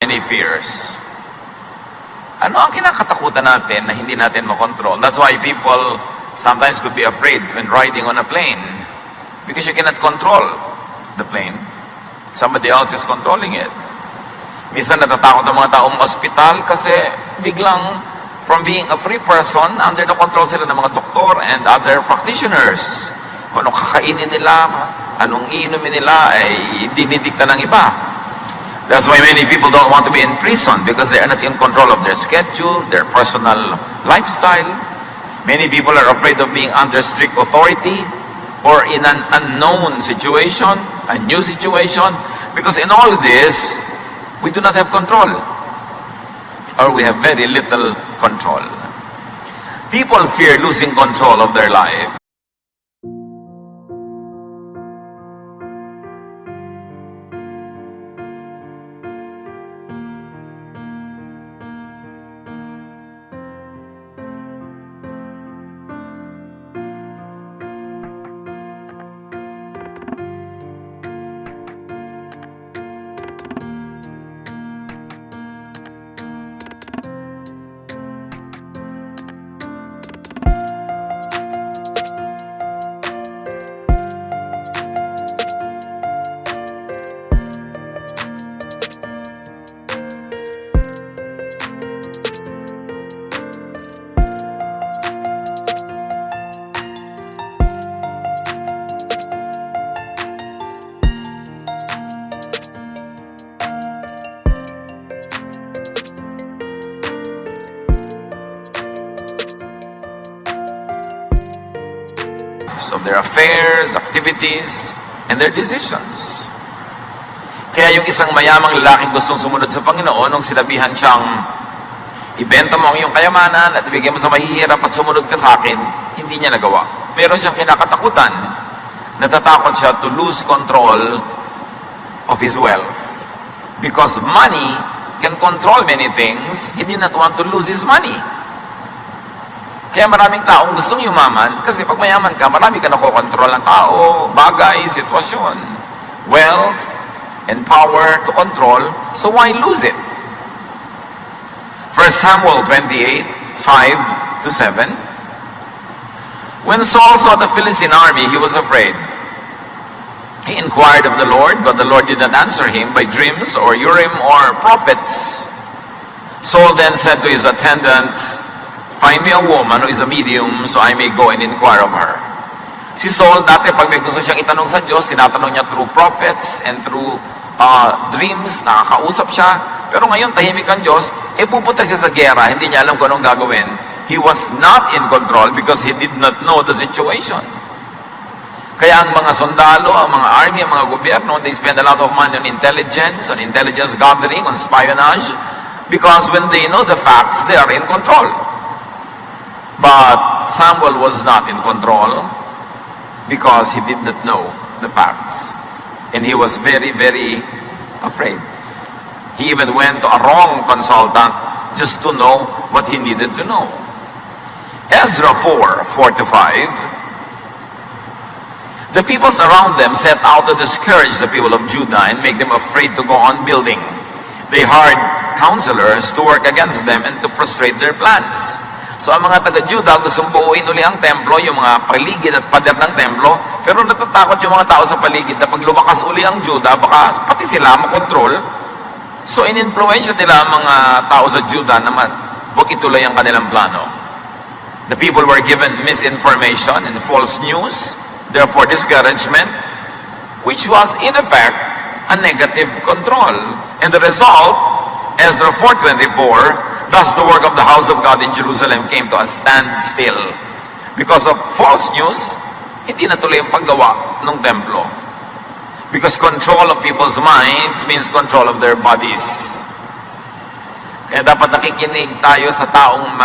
Many fears. Ano ang kinakatakutan natin na hindi natin makontrol? That's why people sometimes could be afraid when riding on a plane. Because you cannot control the plane. Somebody else is controlling it. Minsan natatakot ang mga taong ospital kasi biglang from being a free person, under the control sila ng mga doktor and other practitioners. Kung anong kakainin nila, anong iinumin nila ay dinidikta ng iba. That's why many people don't want to be in prison because they are not in control of their schedule, their personal lifestyle. Many people are afraid of being under strict authority or in an unknown situation, a new situation, because in all this, we do not have control or we have very little control. People fear losing control of their life. Of their affairs, activities, and their decisions. Kaya yung isang mayamang lalaking gustong sumunod sa Panginoon, nung sinabihan siyang, ibenta mo ang iyong kayamanan at ibigay mo sa mahihirap at sumunod ka sa akin, hindi niya nagawa. Meron siyang kinakatakutan. Natatakot siya to lose control of his wealth. Because money can control many things, he did not want to lose his money. Kaya maraming taong gustong yumaman kasi pag mayaman ka, marami ka nakokontrol ng tao, bagay, sitwasyon, wealth, and power to control, so why lose it? 1 Samuel 28, 5 to 7. When Saul saw the Philistine army, he was afraid. He inquired of the Lord, but the Lord did not answer him by dreams or Urim or prophets. Saul then said to his attendants, "Find me a woman who is a medium so I may go and inquire of her." Si Saul, dati pag may gusto siyang itanong sa Diyos, tinatanong niya through prophets and through dreams, nakakausap siya. Pero ngayon, tahimik ang Diyos, pupunta siya sa gera, hindi niya alam kung anong gagawin. He was not in control because he did not know the situation. Kaya ang mga sundalo, ang mga army, ang mga gobyerno, they spend a lot of money on intelligence gathering, on espionage, because when they know the facts, they are in control. But Samuel was not in control because he did not know the facts. And he was very, very afraid. He even went to a wrong consultant just to know what he needed to know. Ezra 4, 4 to 5. The peoples around them set out to discourage the people of Judah and make them afraid to go on building. They hired counselors to work against them and to frustrate their plans. So ang mga taga-Judah gustong buuin uli ang templo, yung mga paligid at pader ng templo, pero natatakot yung mga tao sa paligid na pag lumakas uli ang Judah, baka pati sila makontrol. So in-influensya nila ang mga tao sa Judah na huwag ituloy ang kanilang plano. The people were given misinformation and false news, therefore discouragement, which was in effect a negative control. And the result, Ezra 4:24, thus the work of the house of God in Jerusalem came to a standstill. Because of false news, hindi natuloy ang paggawa ng templo. Because control of people's minds means control of their bodies. Kaya dapat nakikinig tayo sa taong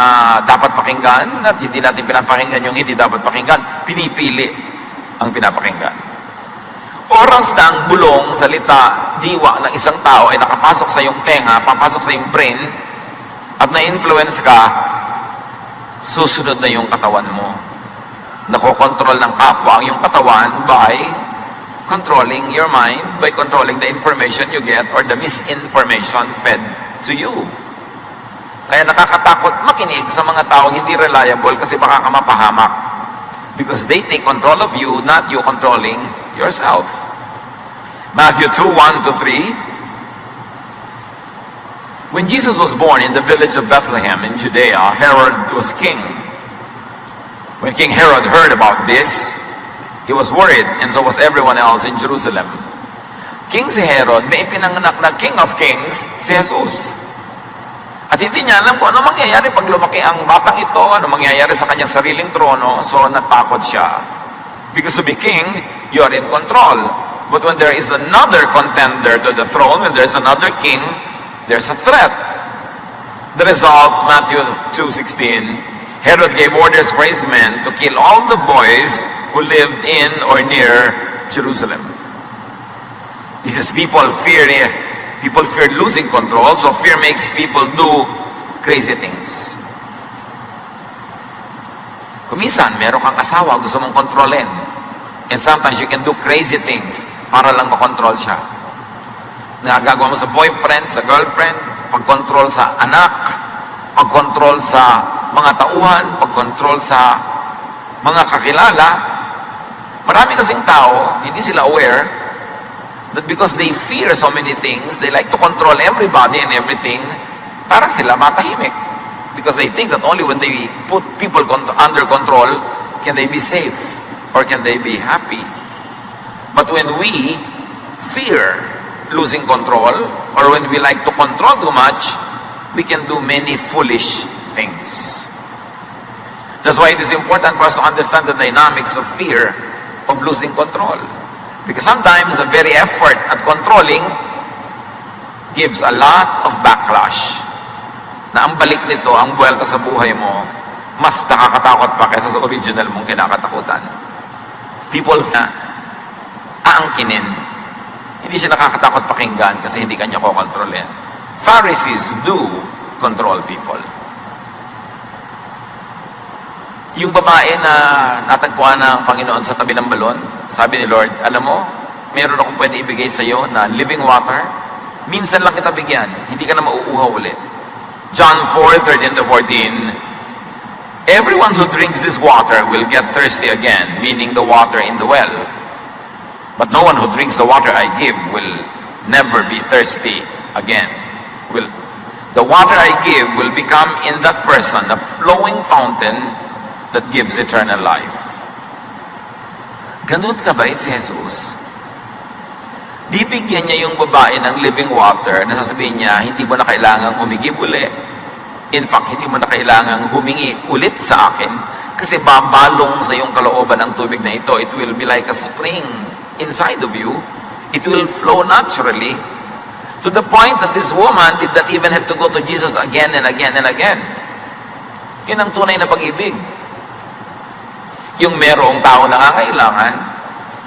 dapat pakinggan at hindi natin pinapakinggan yung hindi dapat pakinggan. Pinipili ang pinapakinggan. Oras na ang bulong, salita, diwa ng isang tao ay nakapasok sa iyong tenga, papasok sa iyong brain, at na-influence ka, susunod na yung katawan mo. Nakokontrol ng kapwa ang iyong katawan by controlling your mind by controlling the information you get or the misinformation fed to you. Kaya nakakatakot makinig sa mga taong hindi reliable kasi baka ka mapahamak. Because they take control of you, not you controlling yourself. Matthew 2:1-3. When Jesus was born in the village of Bethlehem in Judea, Herod was king. When King Herod heard about this, he was worried, and so was everyone else in Jerusalem. King si Herod, may ipinanganak na King of Kings, si Jesus. At hindi niya alam kung ano mangyayari pag lumaki ang batang ito, ano mangyayari sa kanyang sariling trono, so natakot siya. Because to be king, you are in control. But when there is another contender to the throne, when there is another king, there's a threat. The result, Matthew 2:16, Herod gave orders for his men to kill all the boys who lived in or near Jerusalem. This is people feared losing control, so fear makes people do crazy things. Kuminsan, meron kang asawa, gusto mong kontrolin. And sometimes you can do crazy things para lang makontrol siya. Nagagawa mo sa boyfriend, sa girlfriend, pag-control sa anak, pag-control sa mga tauhan, pag-control sa mga kakilala. Marami kasing tao, hindi sila aware that because they fear so many things, they like to control everybody and everything para sila matahimik. Because they think that only when they put people under control can they be safe or can they be happy. But when we fear losing control, or when we like to control too much, we can do many foolish things. That's why it is important for us to understand the dynamics of fear of losing control. Because sometimes the very effort at controlling gives a lot of backlash. Na ang balik nito, ang buwelta sa buhay mo, mas nakakatakot pa kaysa sa original mong kinakatakutan. People na aangkinin. Hindi siya nakakatakot pakinggan kasi hindi kanya kokontrolin. Pharisees do control people. Yung babae na natagpuan ng Panginoon sa tabi ng balon, sabi ni Lord, alam mo, meron akong pwede ibigay sa iyo na living water. Minsan lang kita bigyan, hindi ka na mauuhaw ulit. John 4:13-14, everyone who drinks this water will get thirsty again, meaning the water in the well. But no one who drinks the water I give will never be thirsty again. The water I give will become in that person a flowing fountain that gives eternal life. Ganun kabait si Jesus. Bibigyan niya yung babae ng living water na sasabihin niya, hindi mo na kailangang umigib uli. In fact, hindi mo na kailangang humingi ulit sa akin kasi babalong sa iyong kalooban ng tubig na ito. It will be like a spring inside of you. It will flow naturally to the point that this woman did not even have to go to Jesus again and again and again. Yun ang tunay na pag-ibig. Yung merong tao na nangangailangan,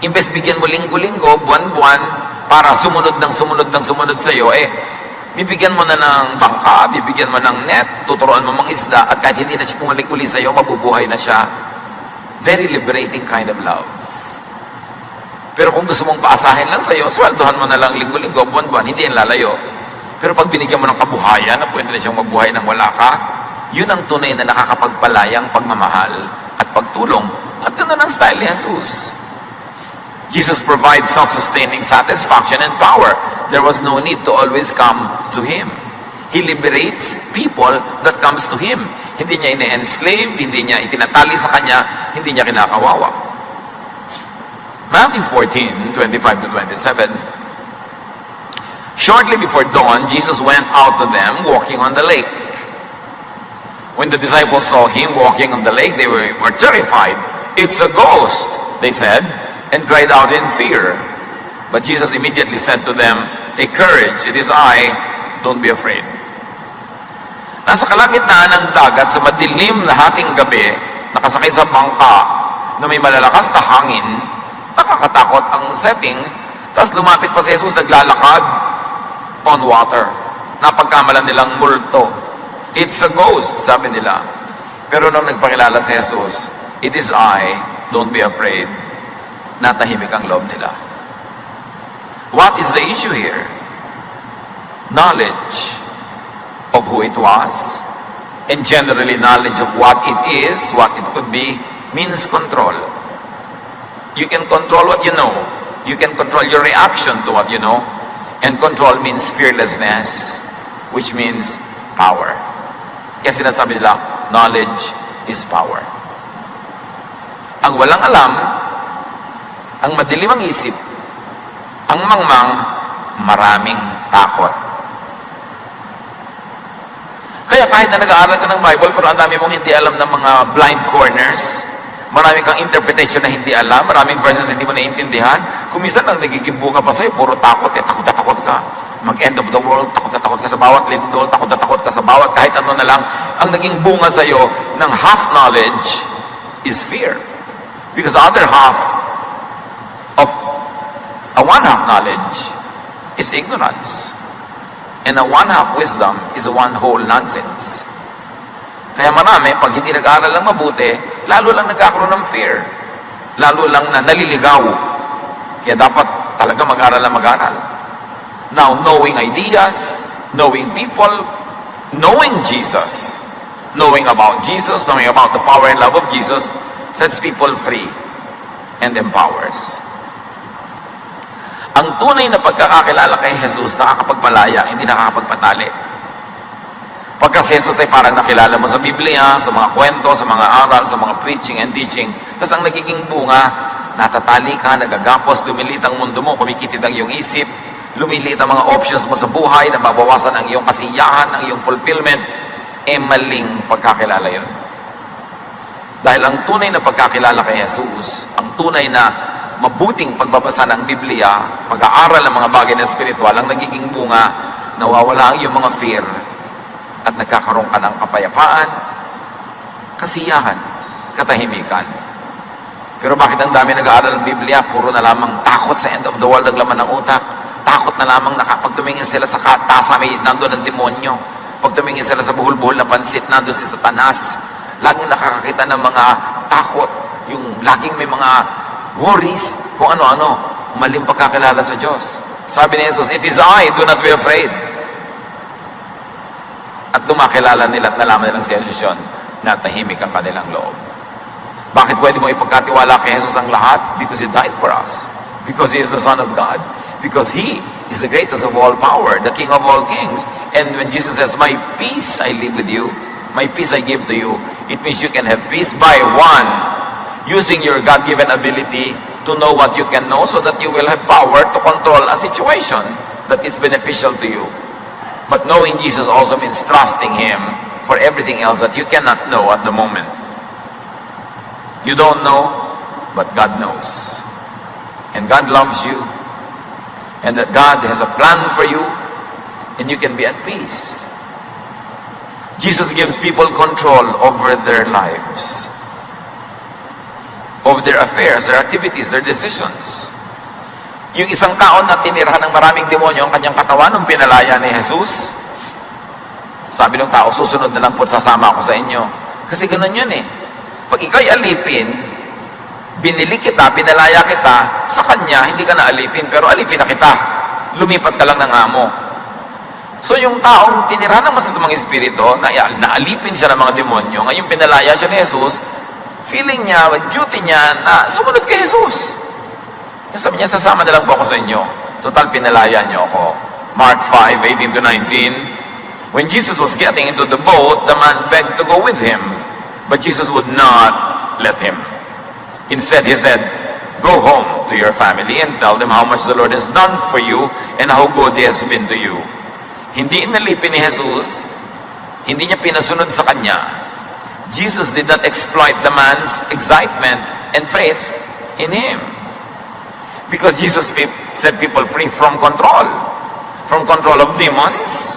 imbes bigyan mo linggo-linggo, buwan-buwan, para sumunod sa iyo, bibigyan mo na ng bangka, bibigyan mo ng net, tuturuan mo mga isda, at kahit hindi na siya pumalik-uli sa iyo, mabubuhay na siya. Very liberating kind of love. Pero kung gusto mong paasahin lang sa iyo, sweldohan mo na lang linggo-linggo, buwan-buwan, hindi yan lalayo. Pero pag binigyan mo ng kabuhayan, na pwede na siyang magbuhay ng wala ka, yun ang tunay na nakakapagpalayang pagmamahal at pagtulong. At ganoon ang style ni Jesus. Jesus provides self-sustaining satisfaction and power. There was no need to always come to Him. He liberates people that comes to Him. Hindi niya ine-enslave, hindi niya itinatali sa Kanya, hindi niya kinakawawa. Matthew 14:25-27. Shortly before dawn, Jesus went out to them walking on the lake. When the disciples saw Him walking on the lake, they were terrified. It's a ghost, they said, and cried out in fear. But Jesus immediately said to them, take courage, it is I, don't be afraid. Nasa kalagitnaan ng dagat sa madilim na hating gabi, nakasakay sa bangka na may malalakas na hangin, nakakatakot ang setting, tapos lumapit pa si Jesus naglalakad on water. Napagkamalan nilang multo. It's a ghost, sabi nila. Pero nung nagpakilala si Jesus, it is I, don't be afraid, natahimik ang loob nila. What is the issue here? Knowledge of who it was, and generally knowledge of what it is, what it could be, means control. You can control what you know. You can control your reaction to what you know. And control means fearlessness, which means power. Kaya sinasabi nila, knowledge is power. Ang walang alam, ang madilim ang isip, ang mangmang, maraming takot. Kaya kahit na nag-aaral ka ng Bible, pero ang dami mong hindi alam ng mga blind corners, marami kang interpretation na hindi alam, maraming verses na hindi mo naiintindihan, kung minsan ang nagigimbo ka pa sa'yo, puro takot, takot na takot ka. Mag-end of the world, takot na takot ka sa bawat lindol, takot na takot ka sa bawat kahit ano na lang. Ang naging bunga sa'yo ng half knowledge is fear. Because the other half of a one-half knowledge is ignorance. And a one-half wisdom is a one-whole nonsense. Kaya marami, pag hindi nag-aaral lang mabuti, lalo lang nagkakaroon ng fear. Lalo lang na naliligaw. Kaya dapat talaga mag-aaral lang mag-aaral. Now, knowing ideas, knowing people, knowing Jesus, knowing about Jesus, knowing about the power and love of Jesus, sets people free and empowers. Ang tunay na pagkakakilala kay Jesus, nakakapagmalaya, hindi nakakapagpatali. Pagka si Jesus ay parang nakilala mo sa Biblia, sa mga kwento, sa mga aral, sa mga preaching and teaching, tapos ang nagiging bunga, natatali ka, nagagapos, lumilit ang mundo mo, kumikitid ang iyong isip, lumilit ang mga options mo sa buhay, nababawasan ang iyong kasiyahan, ang iyong fulfillment, maling pagkakilala yon. Dahil ang tunay na pagkakilala kay Jesus, ang tunay na mabuting pagbabasa ng Biblia, pag-aaral ng mga bagay na spiritual, ang nagiging bunga, nawawala ang iyong mga fear at nagkakaroon ka ng kapayapaan, kasiyahan, katahimikan. Pero bakit ang dami nag-aaral ng Biblia, puro na lamang takot sa end of the world ang laman ng utak, takot na lamang pag tumingin sila sa katasa, may nandun ang demonyo, pag tumingin sila sa buhol-buhol na pansit, nandun si Satanas, laging nakakakita ng mga takot, yung laging may mga worries, kung ano-ano, maling pagkakilala sa Diyos. Sabi ni Jesus, it is I, do not be afraid. At dumakilala nila at nalaman nilang si Jesus yun, na tahimik ang kanilang loob. Bakit pwede mo ipagkatiwala kay Jesus ang lahat? Because He died for us. Because He is the Son of God. Because He is the greatest of all power, the King of all kings. And when Jesus says, my peace I leave with you, my peace I give to you, it means you can have peace by one, using your God-given ability to know what you can know so that you will have power to control a situation that is beneficial to you. But knowing Jesus also means trusting Him for everything else that you cannot know at the moment. You don't know, but God knows. And God loves you. And that God has a plan for you. And you can be at peace. Jesus gives people control over their lives, of their affairs, their activities, their decisions. Yung isang tao na tinirahan ng maraming demonyo ang kanyang katawan nung pinalaya ni Jesus, sabi ng tao, susunod na lang po, sasama ako sa inyo. Kasi ganun yun eh. Pag ikaw'y alipin, binili kita, pinalaya kita, sa kanya, hindi ka na alipin, pero alipin na kita. Lumipat ka lang ng amo. So yung taong tinirahan ng masasamang espiritu, naalipin siya ng mga demonyo, ngayon pinalaya siya ni Jesus, feeling niya, duty niya na sumunod kay Jesus. Sabi niya, sasama na lang po ako sa inyo. Total, pinalaya niyo ako. Mark 5:18-19. When Jesus was getting into the boat, the man begged to go with him. But Jesus would not let him. Instead, He said, go home to your family and tell them how much the Lord has done for you and how good He has been to you. Hindi inalipin ni Jesus, hindi niya pinasunod sa kanya. Jesus did not exploit the man's excitement and faith in Him. Because Jesus set people free from control of demons,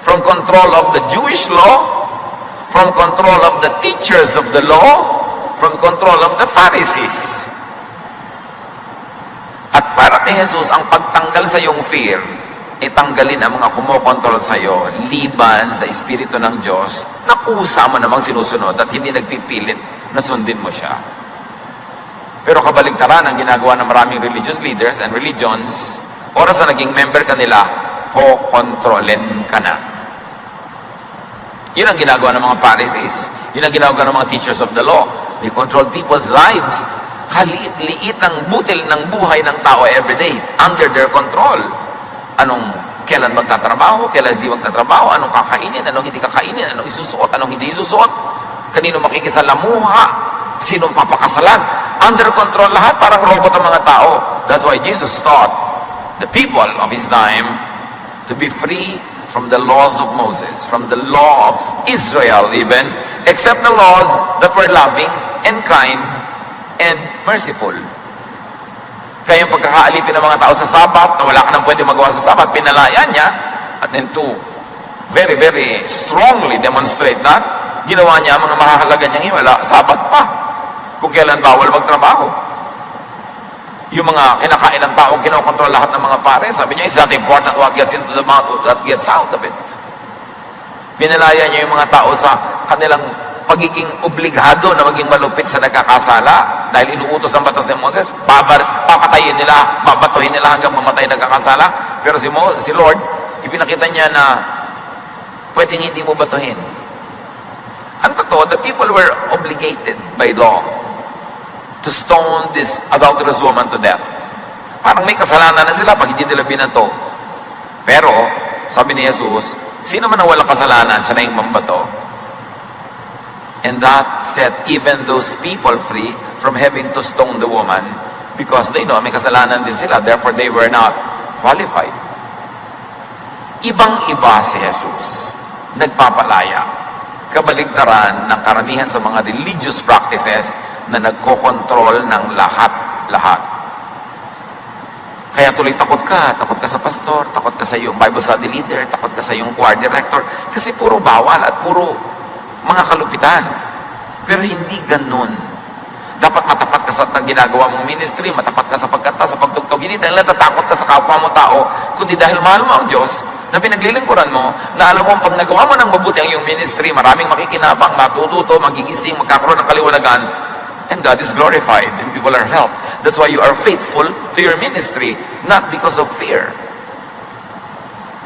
from control of the Jewish law, from control of the teachers of the law, from control of the Pharisees. At para kay Jesus, ang pagtanggal sa iyong fear, itanggalin ang mga kumokontrol sa iyo, liban sa Espiritu ng Diyos, na kusa mo namang sinusunod at hindi nagpipilit na sundin mo siya. Pero kabaligtaran ang ginagawa ng maraming religious leaders and religions, Oras na naging member ka nila, kokontrolin ka na. Yun ang ginagawa ng mga Pharisees. Yun ang ginagawa ng mga teachers of the law. They control people's lives. Kaliit-liit ang butil ng buhay ng tao everyday under their control. Kailan magtatrabaho, kailan di magtatrabaho, anong kakainin, anong hindi kakainin, anong isusuot, anong hindi isusuot, kanino makikisalamuha, sinong papakasalan. Under control lahat, parang robot ang mga tao. That's why Jesus taught the people of His time to be free from the laws of Moses, from the law of Israel even, except the laws that were loving and kind and merciful. Kaya yung pagkakaalipin ng mga tao sa Sabat, na wala ka nang pwede magawa sa Sabat, pinalaya niya, at then to very, very strongly demonstrate that, ginawa niya mga mahahalaga niyang himala, Sabat pa, kung kailan bawal magtrabaho. Yung mga kinakain ng taong kinokontrol lahat ng mga pare, sabi niya, it's not important what gets into the mouth or what gets out of it. Pinalaya niya yung mga tao sa kanilang pagiging obligado na maging malupit sa nagkakasala dahil inuutos ang batas ni Moses, papatayin nila, babatuhin nila hanggang mamatay nagkakasala. Pero si Lord, ipinakita niya na pwedeng hindi mo batuhin. Ang totoo, the people were obligated by law to stone this adulterous woman to death. Parang may kasalanan na sila pag hindi nila binato. Pero, sabi ni Jesus, sino man ang walang kasalanan, siya na yung mambato. And that set even those people free from having to stone the woman because they know may kasalanan din sila, therefore they were not qualified. Ibang-iba si Jesus, nagpapalaya, kabaligtaran ng karamihan sa mga religious practices na nagkokontrol ng lahat-lahat. Kaya tuloy takot ka sa pastor, takot ka sa iyong Bible study leader, takot ka sa iyong choir director, kasi puro bawal at puro mga kalupitan. Pero hindi ganun. Dapat matapat ka sa ginagawa mong ministry, matapat ka sa pagkanta, sa pagtugtog. Hindi dahil natatakot ka sa kapwa mo tao, kundi dahil mahal mo ang Diyos na pinaglilingkuran mo, na alam mo, pag nagawa mo ng mabuti ang iyong ministry, maraming makikinabang, matututo, magigising, magkakaroon ng kaliwanagan, and God is glorified, and people are helped. That's why you are faithful to your ministry, not because of fear.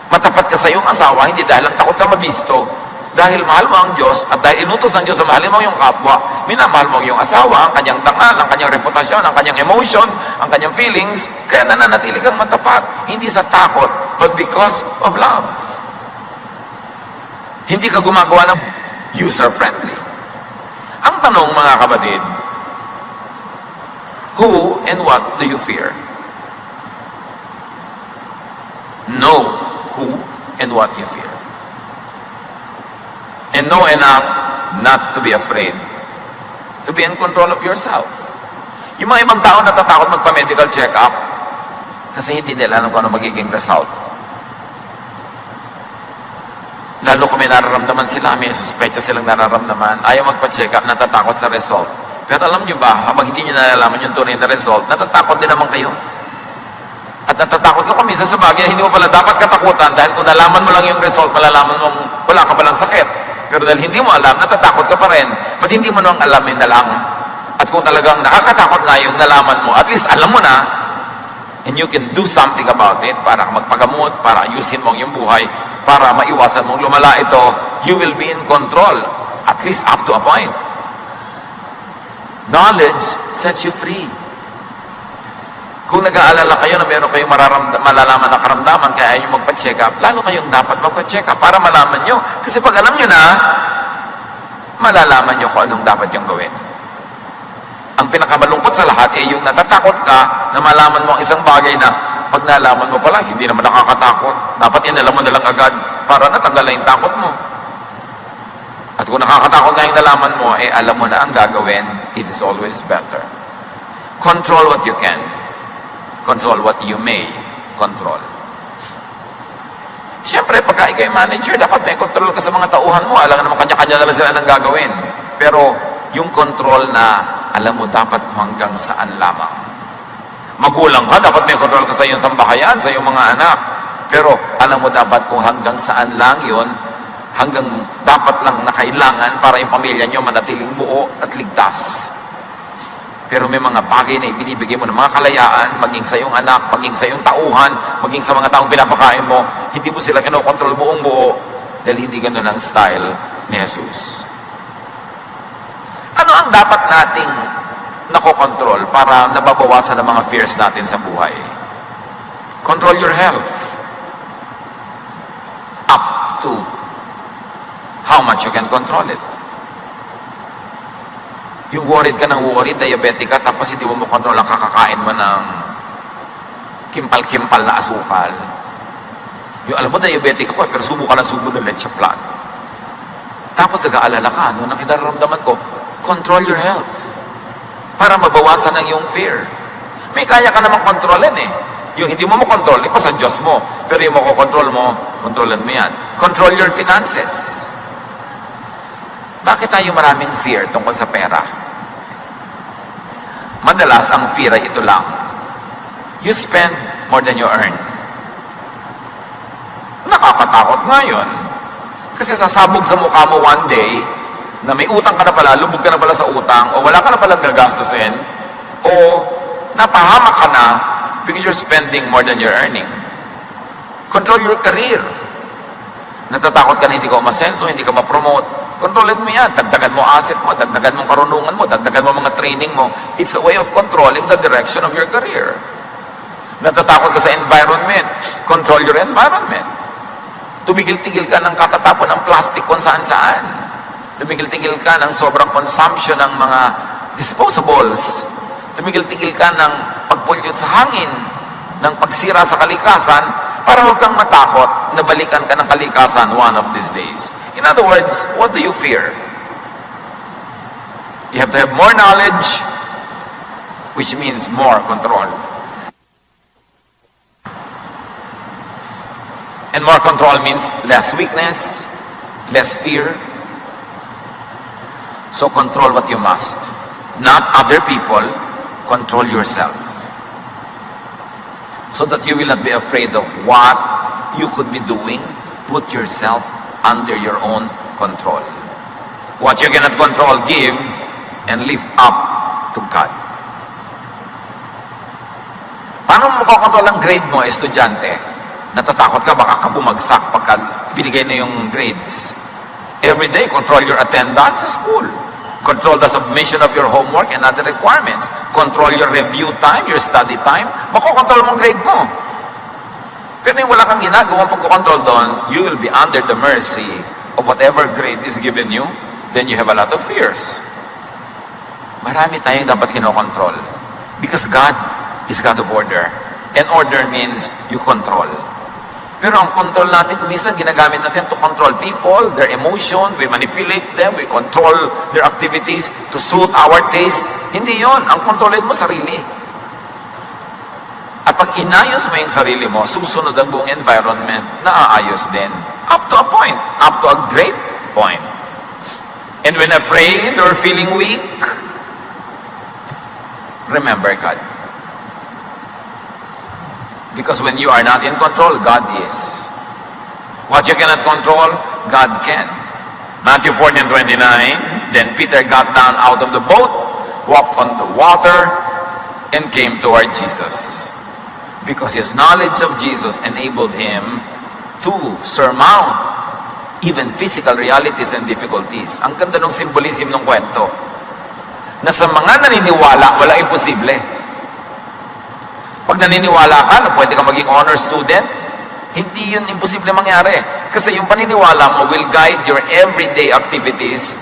Matapat ka sa iyong asawa, hindi dahil lang takot ka mabisto, dahil mahal mo ang Diyos at dahil inutos ng Diyos na mahalin mo yung kapwa, minamahal mo yung asawa, ang kanyang dangal, ang kanyang reputasyon, ang kanyang emotion, ang kanyang feelings, kaya nananatili kang matapat. Hindi sa takot, but because of love. Hindi ka gumagawa ng user-friendly. Ang tanong, mga kapatid, who and what do you fear? Know who and what you fear. And know enough not to be afraid. To be in control of yourself. Yung mga ibang tao natatakot magpa-medical check-up kasi hindi nila alam kung ano magiging result. Lalo kung may nararamdaman sila, may suspecha silang nararamdaman, ayaw magpa-check-up, natatakot sa result. Pero alam nyo ba, habang hindi nyo nalalaman yung tunay na result, natatakot din naman kayo. At natatakot ka kung minsan sa bagay, hindi mo pala dapat katakutan dahil kung nalaman mo lang yung result, malalaman mo wala ka palang sakit. Pero dahil hindi mo alam, natatakot ka pa rin. Ba't hindi mo nang alamin na lang? At kung talagang nakakatakot nga yung nalaman mo, at least alam mo na, and you can do something about it para magpagamot, para ayusin mo ang iyong buhay, para maiwasan mong lumala ito, you will be in control, at least up to a point. Knowledge sets you free. Kung nag-aalala kayo na meron kayong malalaman na karamdaman kaya ayaw nyo magpa-check up, lalo kayong dapat magpa-check up para malaman nyo. Kasi pag alam nyo na, malalaman nyo kung anong dapat yung gawin. Ang pinakamalungkot sa lahat ay yung natatakot ka na malaman mo ang isang bagay na pag nalaman mo pala, hindi naman nakakatakot. Dapat inalam mo na lang agad para natanggal na yung takot mo. At kung nakakatakot na yung nalaman mo, alam mo na ang gagawin, it is always better. Control what you can. Control what you may control. Siyempre, pagka ikaw yung manager, dapat may control ka sa mga tauhan mo. Alam naman, kanya-kanya na lang sila ng gagawin. Pero, yung control na, alam mo, dapat hanggang saan lamang. Magulang ka, dapat may control ka sa iyong sambahayan, sa iyong mga anak. Pero, alam mo, dapat kung hanggang saan lang yon, hanggang dapat lang na kailangan para yung pamilya nyo manatiling buo at ligtas. Pero may mga bagay na ibinibigay mo ng mga kalayaan, maging sa iyong anak, maging sa iyong tauhan, maging sa mga taong pinapakain mo, hindi mo sila kinokontrol buong buo dahil hindi ganun ang style ni Jesus. Ano ang dapat nating nakokontrol para nababawasan ang mga fears natin sa buhay? Control your health. Up to how much you can control it. Yung worried ka ng worried, diabetic ka, tapos hindi mo kontrol ang kakakain mo ng kimpal-kimpal na asukal. Yung alam mo, diabetic ako, pero subo ka na subo ng leche plan. Tapos nag-aalala ka, ano, nakinaramdaman ko, control your health. Para mabawasan ang iyong fear. May kaya ka namang kontrolin eh. Yung hindi mo makontrol, ipa sa Diyos mo. Pero yung makokontrol mo, kontrolan mo yan. Control your finances. Bakit tayo maraming fear tungkol sa pera? Madalas, ang fear ay ito lang. You spend more than you earn. Nakakatakot nga yun. Kasi sasabog sa mukha mo one day, na may utang ka na pala, lubog ka na pala sa utang, o wala ka na pala gagastusin, o napahamak ka na because you're spending more than you're earning. Control your career. Natatakot ka na hindi ka umasenso, hindi ka ma-promote. Kontrolin mo yan. Dagdagan mo asset mo, dagdagan mo karunungan mo, dagdagan mo mga training mo. It's a way of controlling the direction of your career. Natatakot ka sa environment. Control your environment. Tumigil-tigil ka ng katatapon ng plastic kung saan-saan. Tumigil-tigil ka ng sobrang consumption ng mga disposables. Tumigil-tigil ka ng pagpulyot sa hangin, ng pagsira sa kalikasan, para huwag kang matakot na balikan ka ng kalikasan one of these days. In other words, what do you fear? You have to have more knowledge, which means more control. And more control means less weakness, less fear. So control what you must. Not other people, control yourself. So that you will not be afraid of what you could be doing. Put yourself under your own control. What you cannot control, give and lift up to God. Paano mo makokontrol ang grade mo, estudyante? Natatakot ka, baka ka bumagsak pagka binigay na yung grades. Every day, control your attendance sa school. Control the submission of your homework and other requirements. Control your review time, your study time. Makokontrol mo ang grade mo. Pero yung wala kang ginagawang pagkocontrol doon, you will be under the mercy of whatever grade is given you, then you have a lot of fears. Marami tayong dapat kinokontrol. Because God is God of order. And order means you control. Pero ang control natin, minsan ginagamit natin to control people, their emotion, we manipulate them, we control their activities to suit our taste. Hindi yon. Ang kontrolin mo, sarili. At pag inayos mo yung sarili mo, susunod ang buong environment, naaayos din. Up to a point. Up to a great point. And when afraid or feeling weak, remember God. Because when you are not in control, God is. What you cannot control, God can. Matthew 14:29, then Peter got down out of the boat, walked on the water, and came toward Jesus. Because his knowledge of Jesus enabled him to surmount even physical realities and difficulties. Ang ganda ng symbolism ng kwento. Na sa mga naniniwala, wala imposible. Pag naniniwala ka na pwede ka maging honor student, hindi yun imposible mangyari. Kasi yung paniniwala mo will guide your everyday activities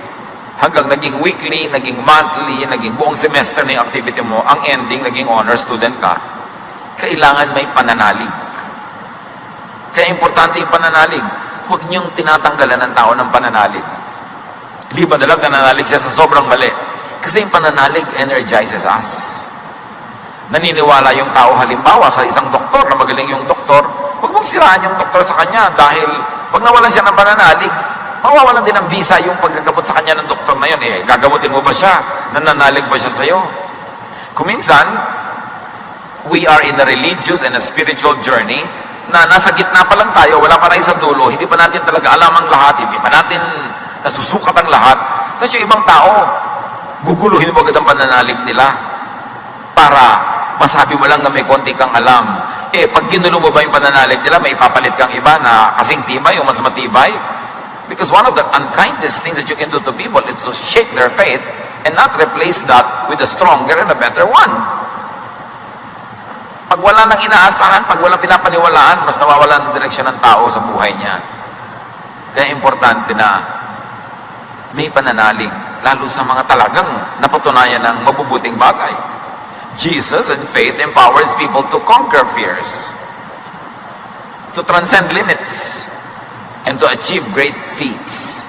hanggang naging weekly, naging monthly, naging buong semester na yung activity mo, ang ending, naging honor student ka. Kailangan may pananalig. Kaya importante yung pananalig. Huwag niyong tinatanggalan ng tao ng pananalig. Liban na lang nananalig siya sa sobrang mali. Kasi yung pananalig energizes us. Naniniwala yung tao halimbawa sa isang doktor na magaling yung doktor, huwag mong siraan yung doktor sa kanya dahil pag nawalan siya ng pananalig, mawawalan din ng visa yung paggagamot sa kanya ng doktor na yun. Gagamutin mo ba siya? Nananalig ba siya sa'yo? Kuminsan, we are in a religious and a spiritual journey na nasa gitna pa lang tayo, wala pa tayo sa dulo, hindi pa natin talaga alam ang lahat, hindi pa natin nasusukat ang lahat. Kasi yung ibang tao, guguluhin mo agad ang pananalig nila. para masabi mo lang na may konti kang alam. Pag ginulo mo ba yung pananalig nila, may ipapalit kang iba na kasing tibay o mas matibay? Because one of the unkindest things that you can do to people is to shake their faith and not replace that with a stronger and a better one. Pag wala nang inaasahan, pag walang pinapaniwalaan, mas nawawalan ng direksyon ng tao sa buhay niya. Kaya importante na may pananalig, lalo sa mga talagang napatunayan ng mabubuting bagay. Jesus and faith empowers people to conquer fears, to transcend limits, and to achieve great feats,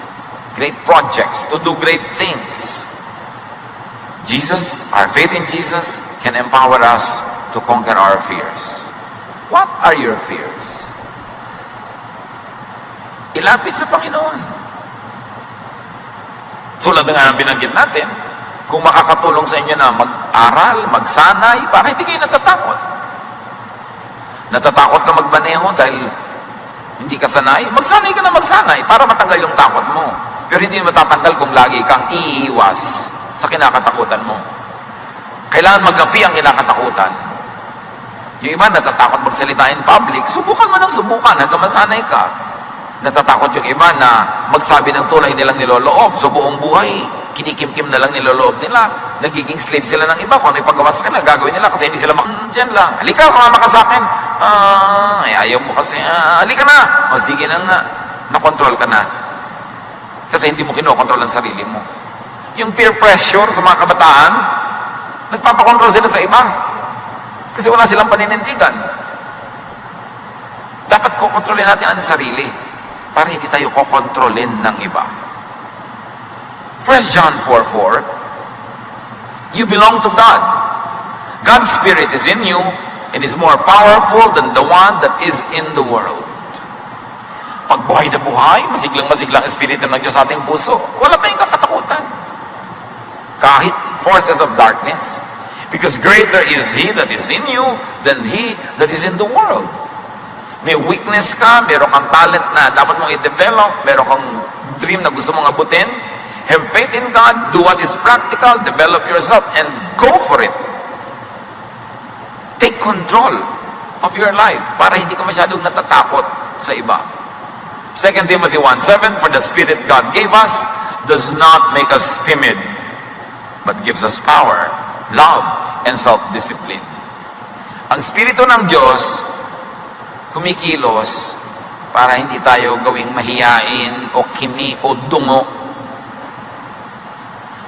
great projects, to do great things. Jesus, our faith in Jesus, can empower us to conquer our fears. What are your fears? Ilapit sa Panginoon. Tulad na nga ng binanggit natin, kung makakatulong sa inyo na mag-aral, magsanay, para hindi kayo natatakot. Natatakot ka magbaneho dahil hindi ka sanay, magsanay ka na magsanay para matanggal yung takot mo. Pero hindi matatanggal kung lagi kang iiwas sa kinakatakutan mo. Kailangan mag-api ang kinakatakutan. Yung iba natatakot magsalita in public, subukan mo ng subukan hanggang masanay ka. Natatakot yung iba na magsabi ng tulay nilang niloloob. So buong buhay, kinikimkim na lang niloloob nila. Nagiging slave sila ng iba. Kung ano yung paggawa sa kanila, gagawin nila kasi hindi sila dyan lang. Halika, sumama ka sa akin. Ayaw mo kasi. Halika na. O sige na nga. Nakontrol ka na. Kasi hindi mo kinokontrol ang sarili mo. Yung peer pressure sa mga kabataan, nagpapakontrol sila sa iba. Kasi wala silang paninindigan. Dapat kokontrolin natin ang sarili para hindi tayo kokontrolin ng iba. 1 John 4:4, you belong to God. God's Spirit is in you and is more powerful than the one that is in the world. Pag buhay na buhay, masiglang-masiglang Espiritu ng Diyos sa ating puso, wala tayong kakatakutan. Kahit forces of darkness, because greater is He that is in you than He that is in the world. May weakness ka, meron kang talent na dapat mong i-develop, meron kang dream na gusto mong abutin, have faith in God, do what is practical, develop yourself, and go for it. Take control of your life para hindi ka masyadong natatakot sa iba. 2 Timothy 1:7, for the Spirit God gave us does not make us timid, but gives us power, love, and self-discipline. Ang Espiritu ng Diyos kumikilos para hindi tayo gawing mahiyain o kimi o dungo.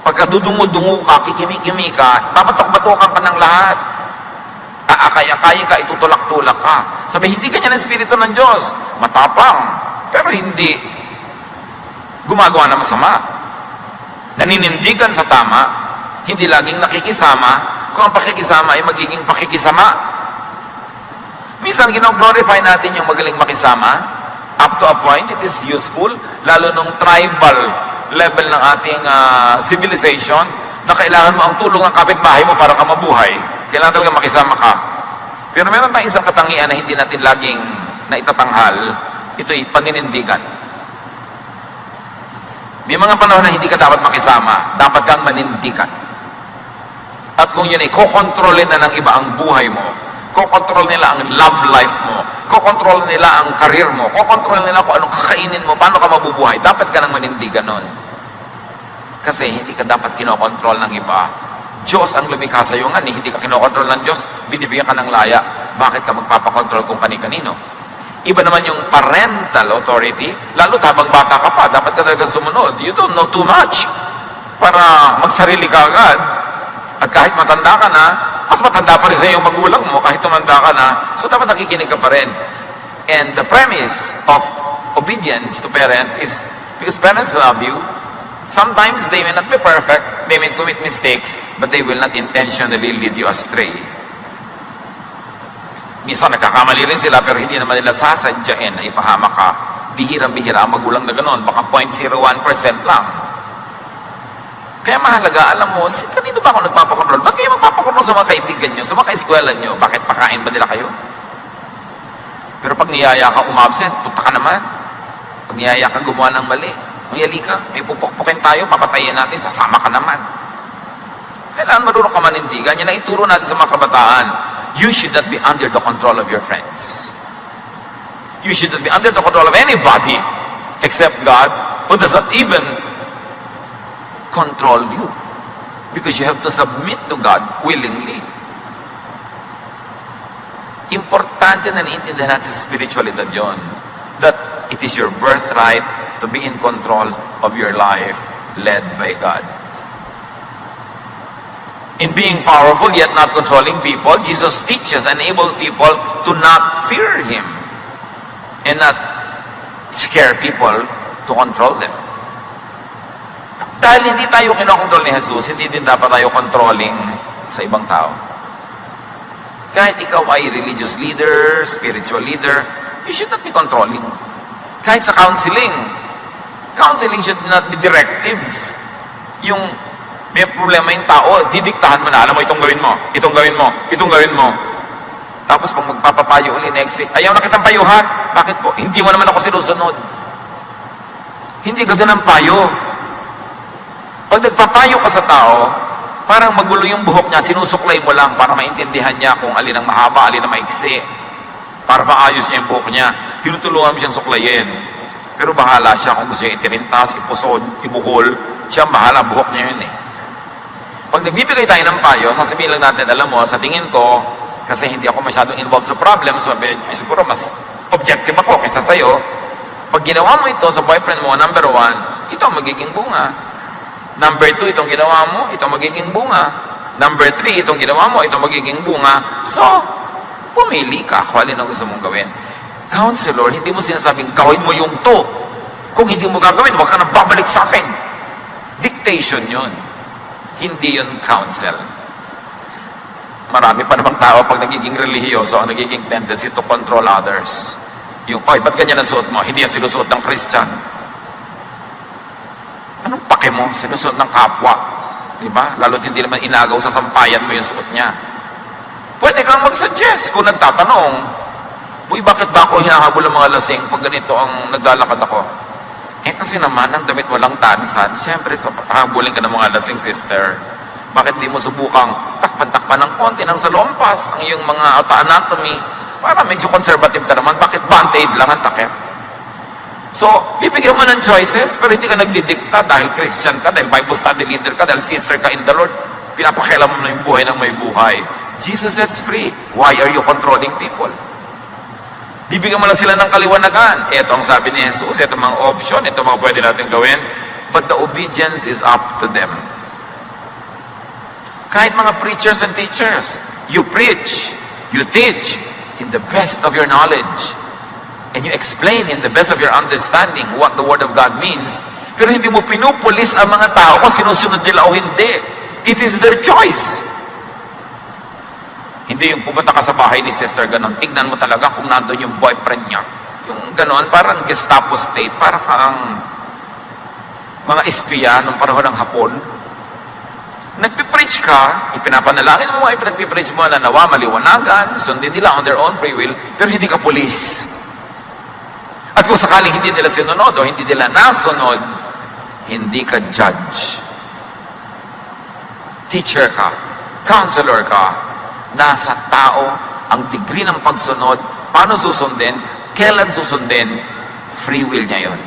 Pagka dudungo-dungo ka, kikimi-kimi ka, babatok-batokan ka ng lahat. Aakay-akayin ka, itutulak-tulak ka. Sabi, hindi kanya ng Espiritu ng Diyos. Matapang, pero hindi gumagawa ng masama. Naninindigan sa tama, hindi laging nakikisama. Kung ang pakikisama ay magiging pakikisama. Minsan, gino-glorify natin yung magaling makisama. Up to a point, it is useful, lalo nung tribal level ng ating civilization, na kailangan mo ang tulong ng kapitbahay mo para ka mabuhay. Kailangan talaga makisama ka. Pero meron tayong isang katangian na hindi natin laging naitatanghal. Ito'y paninindigan. May mga panahon na hindi ka dapat makisama, dapat kang manindigan. At kung yun ay kokontrolin na ng iba ang buhay mo, kokontrol nila ang love life mo, kokontrol nila ang karir mo, kokontrol nila kung anong kakainin mo, paano ka mabubuhay, dapat ka nang manindigan nun. Kasi hindi ka dapat kinokontrol ng iba. Diyos ang lumikha sa iyo nga, hindi ka kinokontrol ng Diyos, binibigyan ka ng laya. Bakit ka magpapakontrol kung kani-kanino? Iba naman yung parental authority, lalo habang bata ka pa, dapat ka talaga sumunod. You don't know too much para magsarili ka agad. At kahit matanda ka na, mas matanda pa rin sa iyong magulang mo kahit tumanda ka na, so dapat nakikinig ka pa rin. And the premise of obedience to parents is because parents love you. Sometimes they may not be perfect, they may commit mistakes, but they will not intentionally lead you astray. Minsan nagkakamali rin sila pero hindi naman nila sasadyain na ipahamak ka. Bihirang-bihira ang magulang na gano'n, baka 0.01% lang. Kaya mahalaga, alam mo, kanino ba ako nagpapakontrol? Ba't kayo magpapakontrol sa mga kaibigan nyo, sa mga kaeskwelan nyo? Bakit pakain ba nila kayo? Pero pag niyaya ka umabsent, punta ka naman. Pag niyaya ka gumawa ng mali, mayali ka, may pupukpukin tayo, papatayin natin, sasama ka naman. Kailangan marunong ka manindigan. Yan ang ituro natin sa mga kabataan. You should not be under the control of your friends. You should not be under the control of anybody except God, who does not even control you. Because you have to submit to God willingly. Importante na naiintindihan natin sa spiritualidad yon, that it is your birthright to be in control of your life, led by God. In being powerful yet not controlling people, Jesus teaches and enables people to not fear Him and not scare people to control them. Dahil hindi tayo kinokontrol ni Jesus, hindi din dapat tayo controlling sa ibang tao. Kahit ikaw ay religious leader, spiritual leader, you should not be controlling. Kahit sa counseling should not be directive. Yung may problema yung tao, didiktahan mo na, alam mo, itong gawin mo, itong gawin mo, itong gawin mo. Tapos pag magpapapayo uli next week, ayaw na kitang payuhan. Bakit po? Hindi mo naman ako sinusunod. Hindi ka doon ang payo. Pag nagpapayo ka sa tao, parang magulo yung buhok niya, sinusuklay mo lang para maintindihan niya kung alin ang mahaba, alin ang maiksi. Para maayos niya yung buhok niya. Tinutulungan mo siyang suklayin. Pero bahala siya kung gusto niya itirintas, ipusod, ibuhol. Siya bahala, buhok niya yun eh. Pag nagbibigay tayo ng payo, sasabihin lang natin, alam mo, sa tingin ko, kasi hindi ako masyadong involved sa problem, so siguro mas objective ako kaysa sa'yo. Pag ginawa mo ito sa boyfriend mo, number 1, ito ang magiging bunga. Number 2, itong ginawa mo, ito magiging bunga. Number 3, itong ginawa mo, ito magiging bunga. So, pumili ka kung alin ang gusto mong gawin. Counselor, hindi mo sinasabing gawin mo yung to. Kung hindi mo gagawin, huwag ka na babalik sa akin. Dictation yun. Hindi yun counsel. Marami pa namang tao pag nagiging relihiyoso, ang nagiging tendency to control others. Yung, oy, ba't ganyan ang suot mo? Hindi yan sinusuot ng Christian. Anong pake mo? Sinusuot ng kapwa. Diba? Lalo't hindi naman inagaw sa sampayan mo yung suot niya. Pwede kang mag-suggest kung nagtatanong, uy, bakit ba ako hinahabol ng mga lasing pag ganito ang naglalakad ako? Eh kasi naman, ang damit walang tansan, siyempre, habulin ka ng mga lasing sister. Bakit di mo subukang takpan-takpan ng konti ng salompas ang iyong mga anatomy para medyo conservative ka naman? Bakit band-aid lang ang takip? So, bibigyan mo ng choices, pero hindi ka nagdidikta dahil Christian ka, dahil Bible study leader ka, dahil sister ka in the Lord. Pinapakialam mo na yung buhay ng may buhay. Jesus sets free. Why are you controlling people? Bibigyan mo lang sila ng kaliwanagan. Ito ang sabi ni Jesus, ito mga option, ito mga pwede natin gawin. But the obedience is up to them. Kahit mga preachers and teachers, you preach, you teach in the best of your knowledge. And you explain in the best of your understanding what the Word of God means. Pero hindi mo pinupulis ang mga tao kung sinusunod nila o hindi. It is their choice. Hindi yung pumunta ka sa bahay ni sister ganon, tignan mo talaga kung nandun yung boyfriend niya. Yung ganon, parang Gestapo state, parang kang mga espiya nung panahon ng Hapon. Nagpipreach ka, ipinapanalangin mo, ipinagpipreach mo na nawa, maliwanagan, sundin nila on their own free will, pero hindi ka pulis. At kung sakaling hindi nila sinunod o hindi nila nasunod, hindi ka judge. Teacher ka, counselor ka, nasa tao ang degree ng pagsunod, paano susundin, kailan susundin, free will niya yun.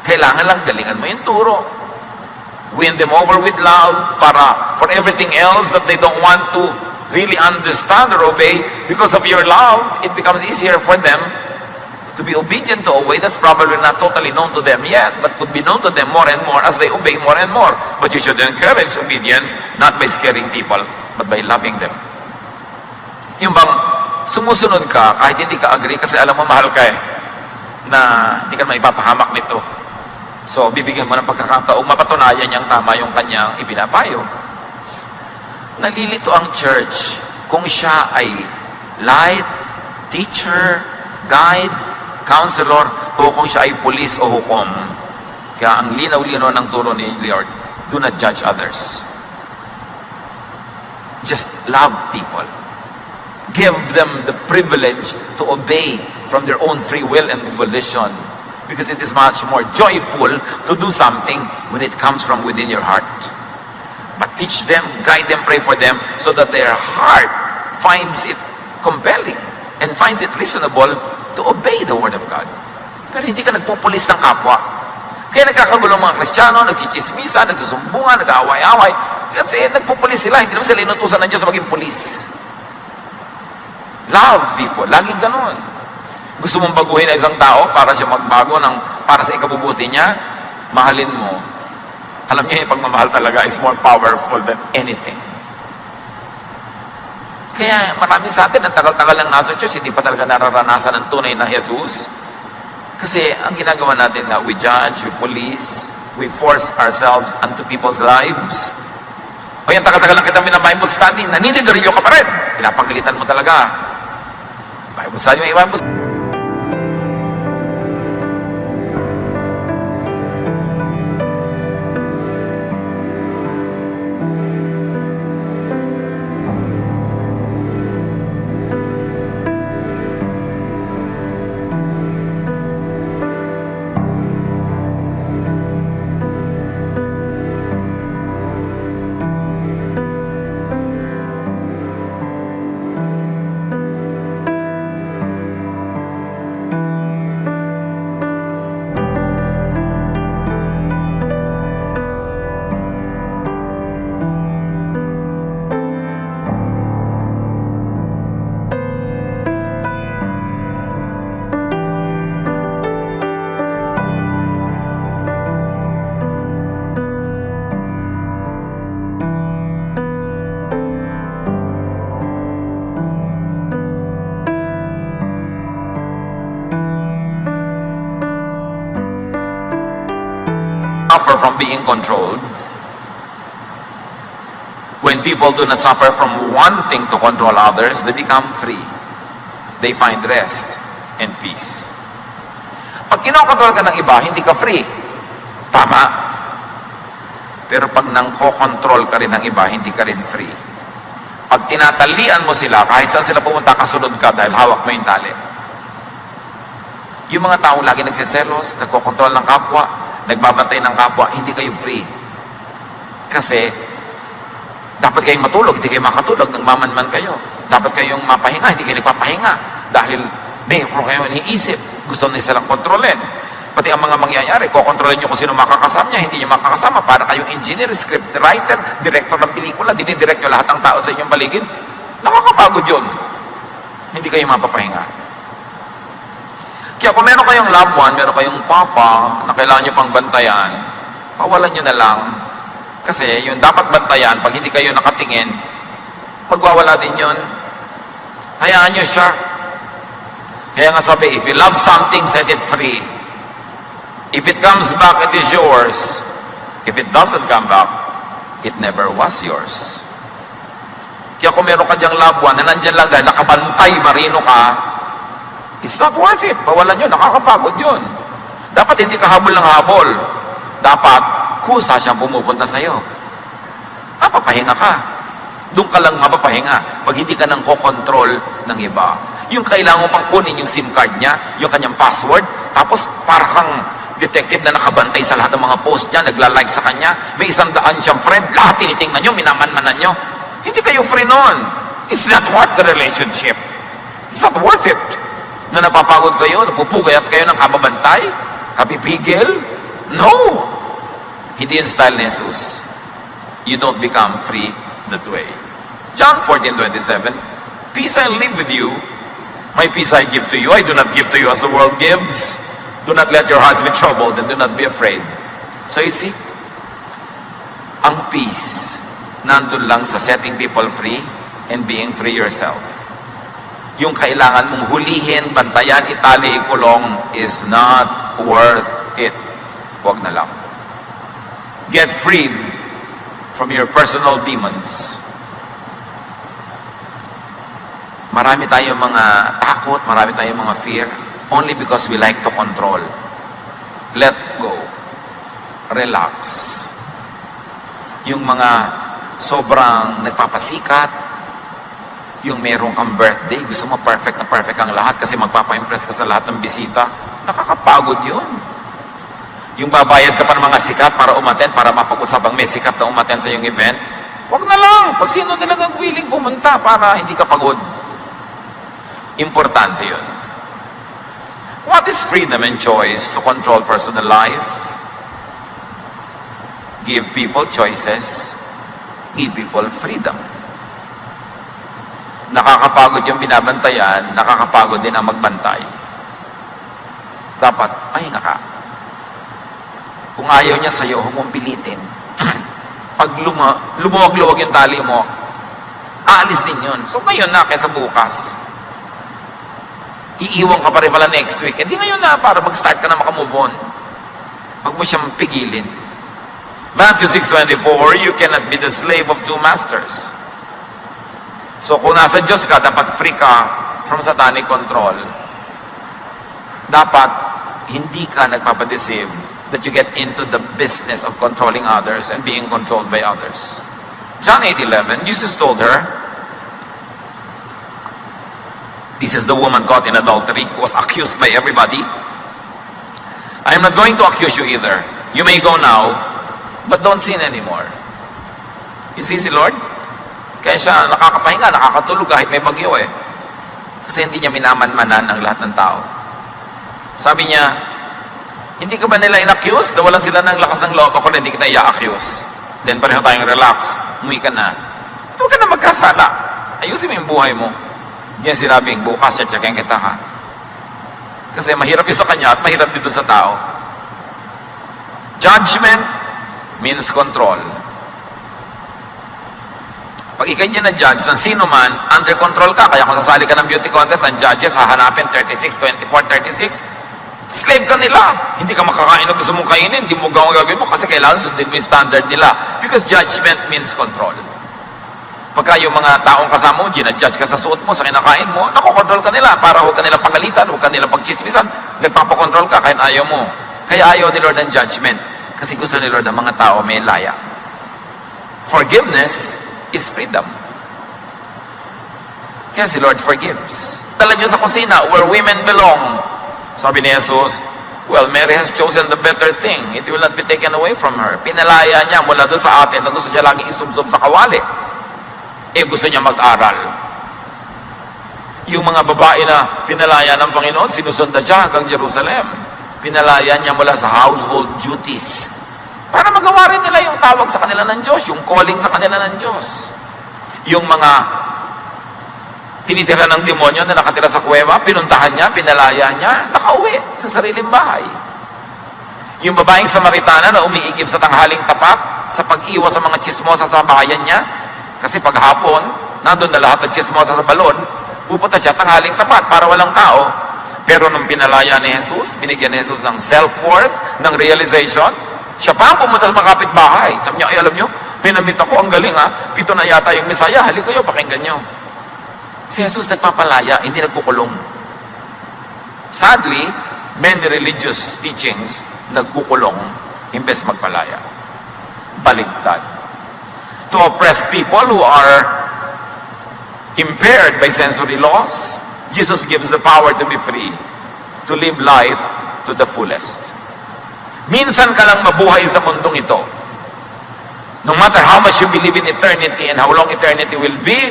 Kailangan lang galingan mo yung turo. Win them over with love para for everything else that they don't want to really understand or obey, because of your love, it becomes easier for them to be obedient to a way that's probably not totally known to them yet, but could be known to them more and more as they obey more and more. But you should encourage obedience, not by scaring people, but by loving them. Yung bang sumusunod ka kahit hindi ka agree kasi alam mo mahal ka eh, na hindi ka maipapahamak nito. So, bibigyan mo ng pagkakataong mapatunayan niyang tama yung kanyang ipinapayo. Nalilito ang church kung siya ay light, teacher, guide, counselor, o kung siya ay police o hukom. Kaya ang linaw-linaw ng turo ni Lord, do not judge others. Just love people. Give them the privilege to obey from their own free will and volition. Because it is much more joyful to do something when it comes from within your heart. But teach them, guide them, pray for them, so that their heart finds it compelling and finds it reasonable to obey the Word of God. Pero hindi ka nagpupulis ng kapwa. Kaya nagkakagulo ang mga Kristiyano, nagchichismisa, nagsusumbungan, nag-aaway-away, kasi nagpupulis sila, hindi naman sila inutusan ng Diyos maging pulis. Love people, laging ganon. Gusto mong baguhin ang isang tao para siya magbago para sa ikabubuti niya, mahalin mo. Alam niyo, yung pagmamahal talaga is more powerful than anything. Kaya marami sa atin, ang tagal-tagal lang nasa church, hindi pa talaga nararanasan ng tunay na Jesus. Kasi ang ginagawa natin na we judge, we police, we force ourselves onto people's lives. O yan, tagal-tagal lang kita Bible study, naninigarilyo ka pa rin. Pinapagalitan mo talaga. Bible study, may Bible study. Suffer from being controlled, when people do not suffer from wanting to control others, they become free. They find rest and peace. Pag kinokontrol ka ng iba, hindi ka free. Tama. Pero pag nangko-control ka rin ng iba, hindi ka rin free. Pag tinatalian mo sila, kahit saan sila pumunta, kasunod ka dahil hawak mo yung tali. Yung mga tao lagi nagsiselos, nagko-control ng kapwa, nagbabantay ng kapwa, hindi kayo free. Kasi, dapat kayong matulog, hindi kayo makatulog, nagmamanman kayo. Dapat kayong mapahinga, hindi kayo nagpapahinga. Dahil, mayroon kayo iniisip, gusto nila silang kontrolin. Pati ang mga mangyayari, kokontrolin nyo kung sino makakasama niya, hindi nyo makakasama. Para kayong engineer, script writer, director ng pelikula, dinidirect nyo lahat ng tao sa inyong paligid. Nakakapagod yun. Hindi kayo mapapahinga. Kaya kung meron kayong loved one, meron kayong papa na kailangan nyo pang bantayan, pawalan nyo na lang. Kasi yung dapat bantayan, pag hindi kayo nakatingin, magwawala din yun. Hayaan nyo siya. Kaya nga sabi, if you love something, set it free. If it comes back, it is yours. If it doesn't come back, it never was yours. Kaya kung meron ka dyang loved one na nandyan lang dahil nakabantay, marino ka, it's not worth it. Pawalan yun. Nakakapagod yun. Dapat hindi ka habol ng habol. Dapat, kusa siyang pumupunta sa'yo. Mapapahinga ka. Doon ka lang mapapahinga pag hindi ka nang kokontrol ng iba. Yung kailangan mo pang kunin yung SIM card niya, yung kanyang password, tapos para kang detective na nakabantay sa lahat ng mga post niya, nagla-like sa kanya, may 100 siyang friend, lahat tinitingnan nyo, minamanmanan nyo. Hindi kayo free nun. It's not worth the relationship. It's not worth it. Na napapagod kayo, napupugayat kayo ng kababantay, kapipigil? No! Hindi yung style ni Jesus. You don't become free that way. John 14:27, peace I leave with you, my peace I give to you. I do not give to you as the world gives. Do not let your hearts be troubled and do not be afraid. So you see, ang peace nandun lang sa setting people free and being free yourself. Yung kailangan mong hulihin, bantayan, itali, ikulong is not worth it. Huwag na lang. Get freed from your personal demons. Marami tayong mga takot, marami tayong mga fear, only because we like to control. Let go. Relax. Yung mga sobrang nagpapasikat, yung meron kang birthday, gusto mo perfect na perfect ang lahat kasi magpapa-impress ka sa lahat ng bisita, nakakapagod yun. Yung babayad ka pa ng mga sikat para umaten, para mapag-usap ang may sikat na umaten sa iyong event, Huwag na lang. Kung sino talagang willing pumunta para hindi ka pagod. Importante yun. What is freedom and choice to control personal life? Give people choices. Give people freedom. Nakakapagod yung binabantayan, nakakapagod din ang magbantay. Dapat, pahinga ka. Kung ayaw niya sa'yo, huwag mong pilitin. Pag lumuwag-luwag yung tali mo, aalis din yun. So ngayon na, kaysa bukas. Iiwan ka pa rin pala next week. Hindi ngayon na, para mag-start ka na makamove on. Huwag mo siyang pigilin. Matthew 6:24, you cannot be the slave of two masters. So kung nasa Diyos ka, dapat free ka from satanic control. Dapat hindi ka nagpapadeceive that you get into the business of controlling others and being controlled by others. John 8:11, Jesus told her, this is the woman caught in adultery, who was accused by everybody. I am not going to accuse you either. You may go now, but don't sin anymore. You see si Lord? Kaya siya nakakapahinga, nakakatulog kahit may bagyo eh. Kasi hindi niya minamanmanan ang lahat ng tao. Sabi niya, hindi ka ba nila in-accuse? Nawalan sila ng lakas ng loob. Ako na hindi kita i-accuse. Then pareho tayong relax. Umuwi ka na. Huwag ka na magkasala. Ayusin mo yung buhay mo. Yan sinabing, bukas siya, tsakin kita ha. Kasi mahirap yun sa kanya at mahirap dito sa tao. Judgment means control. Pag ikay niya na-judge, ng sino man, under control ka. Kaya kung sasali ka ng beauty contest, ang judges, hahanapin 36, 24, 36, slave ka nila. Hindi ka makakain na gusto mong kainin, hindi mo gagawin mo kasi kailangan sundin mo yung standard nila. Because judgment means control. Pagka yung mga taong kasama mo, ginadjudge ka sa suot mo, sa kinakain mo, nakokontrol ka nila para huwag ka nila pagalitan, huwag ka nila pagchismisan, nagpapakontrol ka kahit ayaw mo. Kaya ayaw ni Lord ng judgment. Kasi gusto ni Lord ng mga tao may laya. Forgiveness is freedom. Kaya si Lord forgives. Dala niyo sa kusina where women belong. Sabi ni Jesus, well, Mary has chosen the better thing. It will not be taken away from her. Pinalaya niya mula doon sa atin na gusto siya laging isubsob sa kawali. Gusto niya mag-aral. Yung mga babae na pinalaya ng Panginoon, sinusundan siya hanggang Jerusalem. Pinalaya niya mula sa household duties. Para magawa rin nila yung tawag sa kanila ng Diyos, yung calling sa kanila ng Diyos. Yung mga tinitira ng demonyo na nakatira sa kuweba, pinuntahan niya, pinalaya niya, nakauwi sa sariling bahay. Yung babaeng Samaritana na umiigib sa tanghaling tapat, sa pag-iwas sa mga chismosa sa bahayan niya, kasi paghapon, nandun na lahat ng chismosa sa balon, pupunta siya tanghaling tapat para walang tao. Pero nung pinalaya ni Jesus, binigyan ni Jesus ng self-worth, ng realization, siya pa ang pumunta sa mga kapitbahay. Sabi niya, ay alam niyo, may namit ako, ang galing ha, pito na yata yung Misaya, halika kayo, pakinggan niyo. Si Jesus nagpapalaya, hindi nagkukulong. Sadly, many religious teachings nagkukulong, imbes magpalaya. Baligtad. To oppress people who are impaired by sensory laws, Jesus gives the power to be free, to live life to the fullest. Minsan ka lang mabuhay sa mundong ito. No matter how much you believe in eternity and how long eternity will be,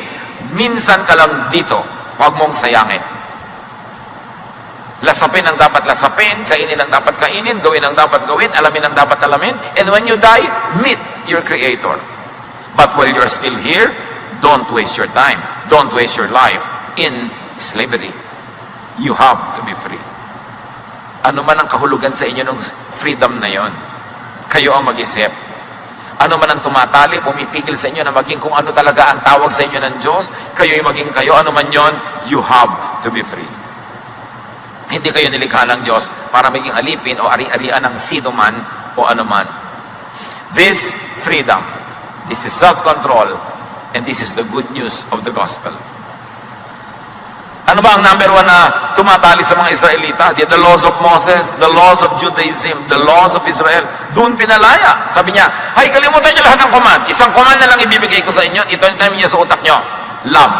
minsan ka lang dito. Huwag mong sayangin. Lasapin ang dapat lasapin, kainin ang dapat kainin, gawin ang dapat gawin, alamin ang dapat alamin, and when you die, meet your Creator. But while you're still here, don't waste your time. Don't waste your life in slavery. You have to be free. Ano man ang kahulugan sa inyo ng freedom na yon, kayo ang mag-isip. Ano man ang tumatali, pumipigil sa inyo na maging kung ano talaga ang tawag sa inyo ng Diyos, kayo yung maging kayo, ano man yon, you have to be free. Hindi kayo nilikha ng Diyos para maging alipin o ari-arian ng sino man o ano man. This freedom, this is self-control, and this is the good news of the gospel. Ano ba ang number one na tumatali sa mga Israelita? The laws of Moses, the laws of Judaism, the laws of Israel. Doon pinalaya. Sabi niya, hay, kalimutan niyo lahat ng command. Isang command na lang ibibigay ko sa inyo. Ito yung time niya sa utak niyo. Love.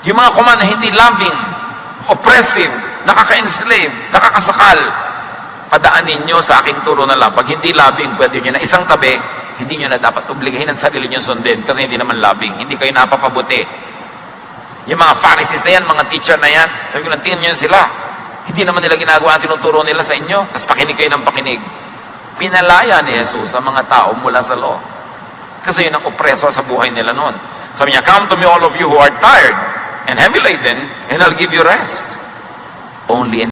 Yung mga command na hindi loving, oppressive, nakaka-enslave, nakakasakal, padaanin niyo sa aking turo na love. Pag hindi loving, pwede niyo na isang tabi, hindi nyo na dapat obligahin ang sarili nyo sundin kasi hindi naman loving, hindi kayo napapabuti. Yung mga Pharisees na yan, mga teacher na yan, sabi ko lang, tingnan nyo sila. Hindi naman nila ginagawa ang tinuturo nila sa inyo, tapos pakinig kayo ng pakinig. Pinalaya ni Jesus ang mga tao mula sa law. Kasi yun ang opresor sa buhay nila noon. Sabi niya, come to me all of you who are tired and heavy laden, and I'll give you rest. Only in